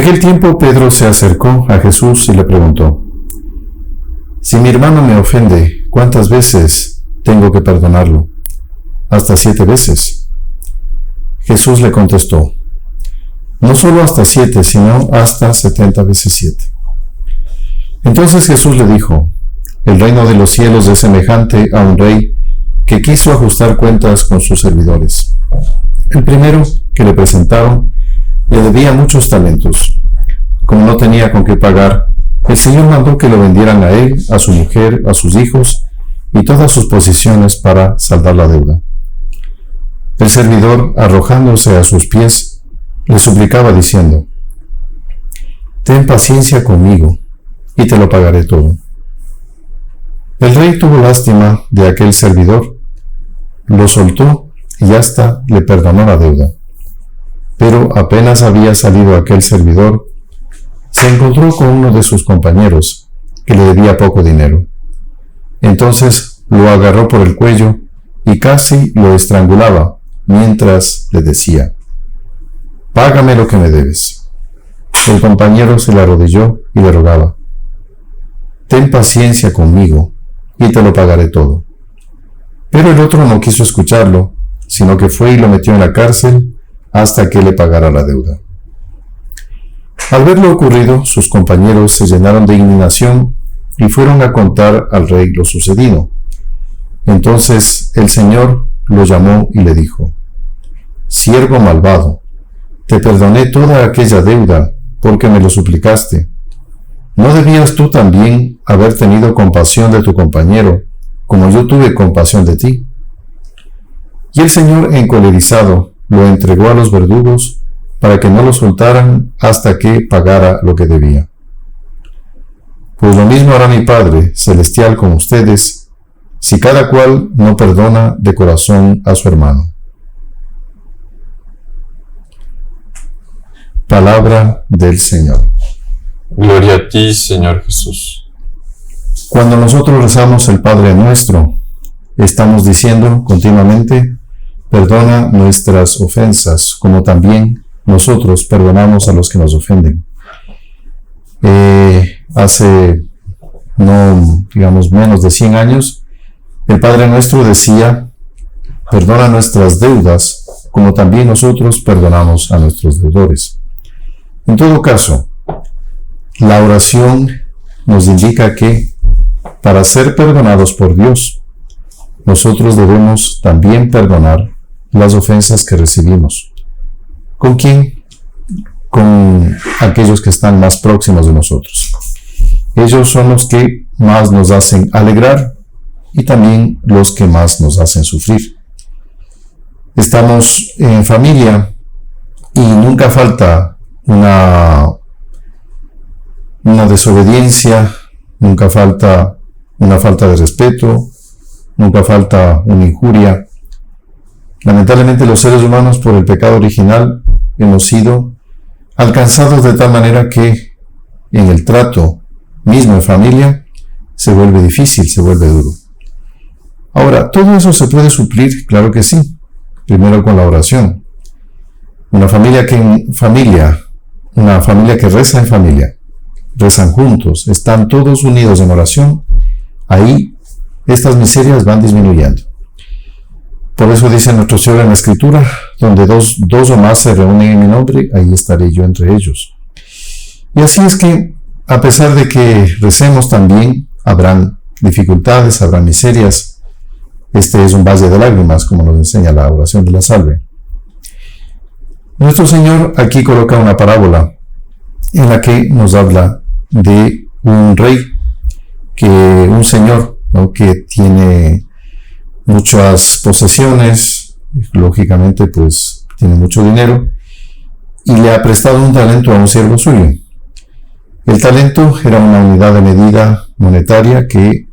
aquel tiempo Pedro se acercó a Jesús y le preguntó: Si mi hermano me ofende, ¿cuántas veces tengo que perdonarlo? ¿Hasta 7 veces? Jesús le contestó: No solo hasta 7, sino hasta 70 veces 7. Entonces Jesús le dijo: El reino de los cielos es semejante a un rey que quiso ajustar cuentas con sus servidores. El primero que le presentaron le debía muchos talentos. Como no tenía con qué pagar, el Señor mandó que lo vendieran a él, a su mujer, a sus hijos y todas sus posesiones para saldar la deuda. El servidor, arrojándose a sus pies, le suplicaba diciendo: Ten paciencia conmigo y te lo pagaré todo. El rey tuvo lástima de aquel servidor, lo soltó y hasta le perdonó la deuda. Pero apenas había salido aquel servidor, se encontró con uno de sus compañeros, que le debía poco dinero. Entonces lo agarró por el cuello y casi lo estrangulaba, mientras le decía: Págame lo que me debes. El compañero se le arrodilló y le rogaba: Ten paciencia conmigo y te lo pagaré todo. Pero el otro no quiso escucharlo, sino que fue y lo metió en la cárcel hasta que le pagara la deuda. Al ver lo ocurrido, sus compañeros se llenaron de indignación y fueron a contar al rey lo sucedido. Entonces el Señor lo llamó y le dijo: Siervo malvado, te perdoné toda aquella deuda porque me lo suplicaste. ¿No debías tú también haber tenido compasión de tu compañero, como yo tuve compasión de ti? Y el Señor, encolerizado, lo entregó a los verdugos para que no lo soltaran hasta que pagara lo que debía. Pues lo mismo hará mi Padre Celestial con ustedes, si cada cual no perdona de corazón a su hermano. Palabra del Señor. Gloria a ti, Señor Jesús. Cuando nosotros rezamos el Padre Nuestro, estamos diciendo continuamente: perdona nuestras ofensas, como también nosotros perdonamos a los que nos ofenden. Hace menos de 100 años, el Padre Nuestro decía: perdona nuestras deudas, como también nosotros perdonamos a nuestros deudores. En todo caso, la oración nos indica que, para ser perdonados por Dios, nosotros debemos también perdonar las ofensas que recibimos. ¿Con quién? Con aquellos que están más próximos de nosotros. Ellos son los que más nos hacen alegrar y también los que más nos hacen sufrir. Estamos en familia y nunca falta una desobediencia, nunca falta una falta de respeto, nunca falta una injuria. Lamentablemente los seres humanos, por el pecado original, hemos sido alcanzados de tal manera que en el trato mismo en familia se vuelve difícil, se vuelve duro. Ahora, ¿todo eso se puede suplir? Claro que sí. Primero con la oración. Una familia que reza en familia, rezan juntos, están todos unidos en oración, ahí estas miserias van disminuyendo. Por eso dice nuestro Señor en la Escritura: donde dos o más se reúnen en mi nombre, ahí estaré yo entre ellos. Y así es que, a pesar de que recemos también, habrán dificultades, habrán miserias. Este es un valle de lágrimas, como nos enseña la oración de la salve. Nuestro Señor aquí coloca una parábola en la que nos habla de un rey, un señor, ¿no?, que tiene muchas posesiones, lógicamente pues tiene mucho dinero, y le ha prestado un talento a un siervo suyo. El talento era una unidad de medida monetaria que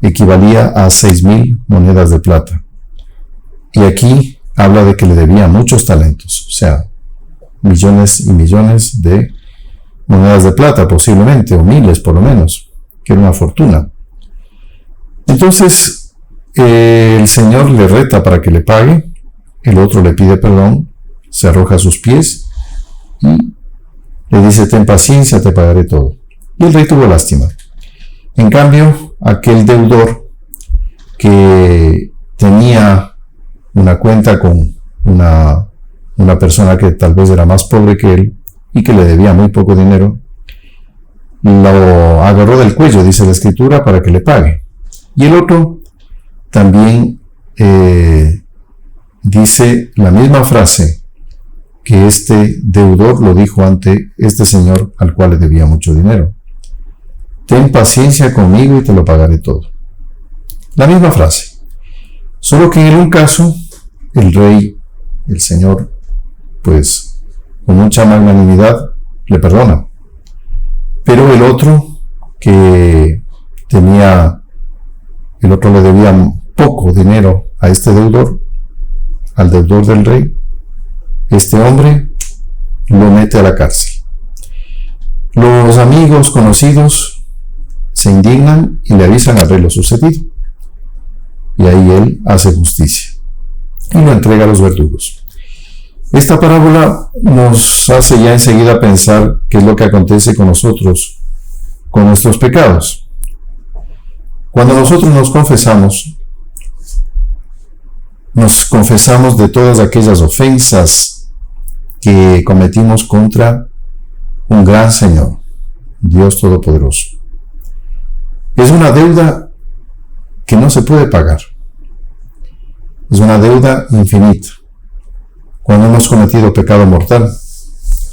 equivalía a 6,000 monedas de plata. Y aquí habla de que le debía muchos talentos, o sea, millones y millones de monedas de plata posiblemente, o miles por lo menos, que era una fortuna. Entonces, el Señor le reta para que le pague, el otro le pide perdón, se arroja a sus pies y le dice: ten paciencia, te pagaré todo. Y el rey tuvo lástima. En cambio, aquel deudor que tenía una cuenta con una persona que tal vez era más pobre que él y que le debía muy poco dinero, lo agarró del cuello, dice la escritura, para que le pague. Y el otro también dice la misma frase que este deudor lo dijo ante este señor al cual le debía mucho dinero: ten paciencia conmigo y te lo pagaré todo. La misma frase, solo que en un caso el rey, el señor, pues con mucha magnanimidad le perdona, pero el otro le debía poco dinero a este deudor, al deudor del rey. Este hombre lo mete a la cárcel. Los amigos conocidos se indignan y le avisan al rey lo sucedido. Y ahí él hace justicia y lo entrega a los verdugos. Esta parábola nos hace ya enseguida pensar qué es lo que acontece con nosotros, con nuestros pecados. Cuando nosotros nos confesamos de todas aquellas ofensas que cometimos contra un gran Señor, Dios Todopoderoso. Es una deuda que no se puede pagar. Es una deuda infinita. Cuando hemos cometido pecado mortal,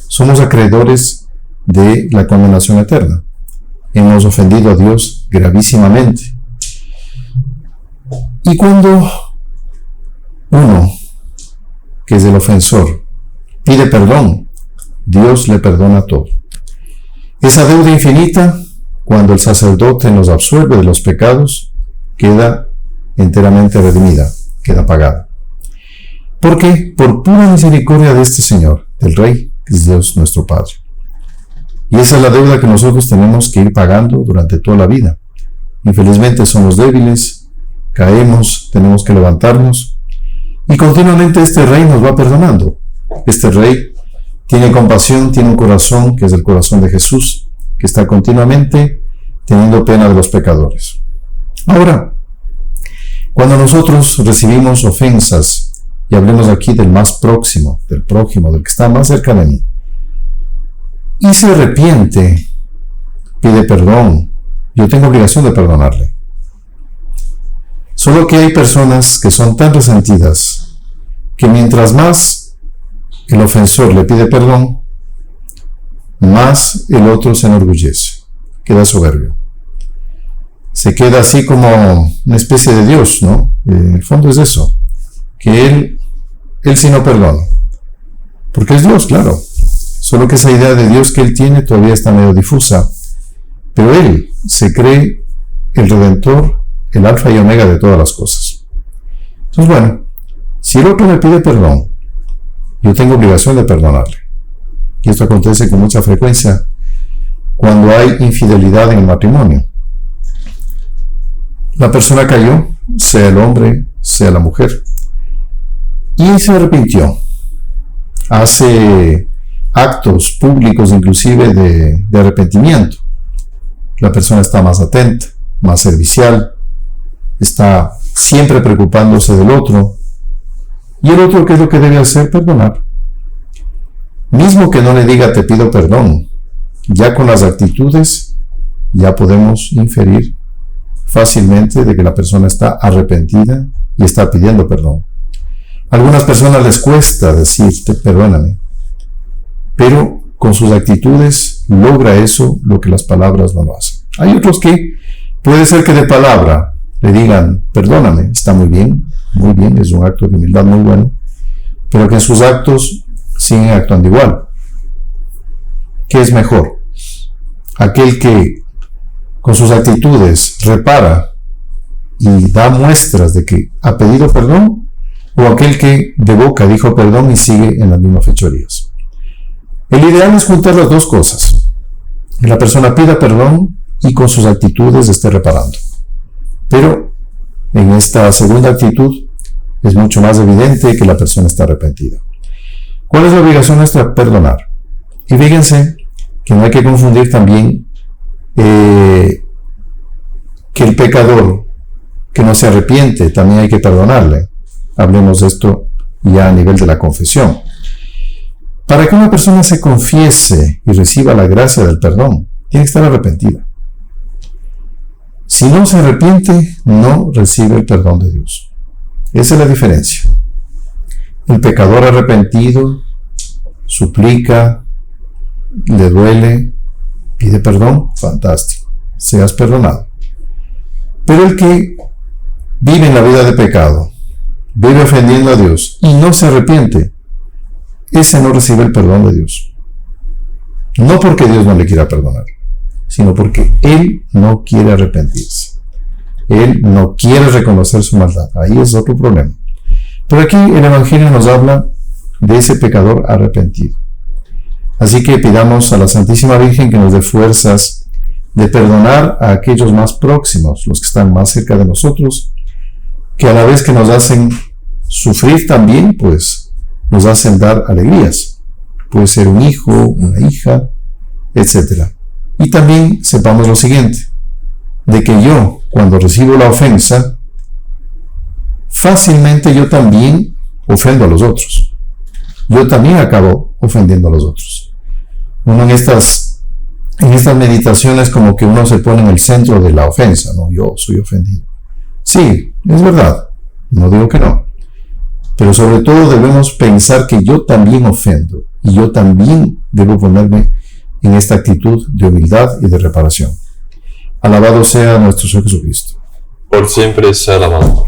somos acreedores de la condenación eterna. Hemos ofendido a Dios gravísimamente. Y cuando uno, que es el ofensor, pide perdón, Dios le perdona todo. Esa deuda infinita, cuando el sacerdote nos absuelve de los pecados, queda enteramente redimida, queda pagada. ¿Por qué? Por pura misericordia de este Señor, del Rey, que es Dios nuestro Padre. Y esa es la deuda que nosotros tenemos que ir pagando durante toda la vida. Infelizmente somos débiles, caemos, tenemos que levantarnos, y continuamente este Rey nos va perdonando. Este Rey tiene compasión, tiene un corazón que es el corazón de Jesús, que está continuamente teniendo pena de los pecadores. Ahora, cuando nosotros recibimos ofensas, y hablemos aquí del más próximo, del prójimo, del que está más cerca de mí, y se arrepiente, pide perdón, yo tengo obligación de perdonarle. Solo que hay personas que son tan resentidas que mientras más el ofensor le pide perdón, más el otro se enorgullece, queda soberbio. Se queda así como una especie de Dios, ¿no? En el fondo es eso, que él sí no perdona, porque es Dios, claro. Solo que esa idea de Dios que él tiene todavía está medio difusa, pero él se cree el Redentor, el alfa y omega de todas las cosas. Entonces, bueno, si el otro me pide perdón, yo tengo obligación de perdonarle. Y esto acontece con mucha frecuencia cuando hay infidelidad en el matrimonio. La persona cayó, sea el hombre, sea la mujer, y se arrepintió. Hace actos públicos inclusive de arrepentimiento. La persona está más atenta, más servicial, está siempre preocupándose del otro. Y el otro, ¿qué es lo que debe hacer? Perdonar. Mismo que no le diga te pido perdón, ya con las actitudes ya podemos inferir fácilmente de que la persona está arrepentida y está pidiendo perdón. A algunas personas les cuesta decirte perdóname, pero con sus actitudes logra eso lo que las palabras no lo hacen. Hay otros que puede ser que de palabra le digan perdóname, está muy bien, es un acto de humildad muy bueno, pero que en sus actos siguen actuando igual. ¿Qué es mejor? Aquel que con sus actitudes repara y da muestras de que ha pedido perdón, o aquel que de boca dijo perdón y sigue en las mismas fechorías. El ideal es juntar las dos cosas, que la persona pida perdón y con sus actitudes esté reparando. Pero en esta segunda actitud es mucho más evidente que la persona está arrepentida. ¿Cuál es la obligación nuestra? Perdonar. Y fíjense que no hay que confundir también que el pecador que no se arrepiente también hay que perdonarle. Hablemos de esto ya a nivel de la confesión. Para que una persona se confiese y reciba la gracia del perdón, tiene que estar arrepentida. Si no se arrepiente, no recibe el perdón de Dios. Esa es la diferencia. El pecador arrepentido suplica, le duele, pide perdón, fantástico, seas perdonado. Pero el que vive en la vida de pecado, vive ofendiendo a Dios y no se arrepiente, ese no recibe el perdón de Dios. No porque Dios no le quiera perdonar, sino porque él no quiere arrepentirse. Él no quiere reconocer su maldad. Ahí es otro problema. Pero aquí el Evangelio nos habla de ese pecador arrepentido. Así que pidamos a la Santísima Virgen que nos dé fuerzas de perdonar a aquellos más próximos, los que están más cerca de nosotros, que a la vez que nos hacen sufrir también, pues nos hacen dar alegrías. Puede ser un hijo, una hija, etc. Y también sepamos lo siguiente, de que yo, cuando recibo la ofensa, fácilmente yo también ofendo a los otros. Yo también acabo ofendiendo a los otros. Uno en estas meditaciones como que uno se pone en el centro de la ofensa, ¿no? Yo soy ofendido. Sí, es verdad, no digo que no. Pero sobre todo debemos pensar que yo también ofendo y yo también debo ponerme en esta actitud de humildad y de reparación. Alabado sea nuestro Señor Jesucristo. Por siempre sea alabado.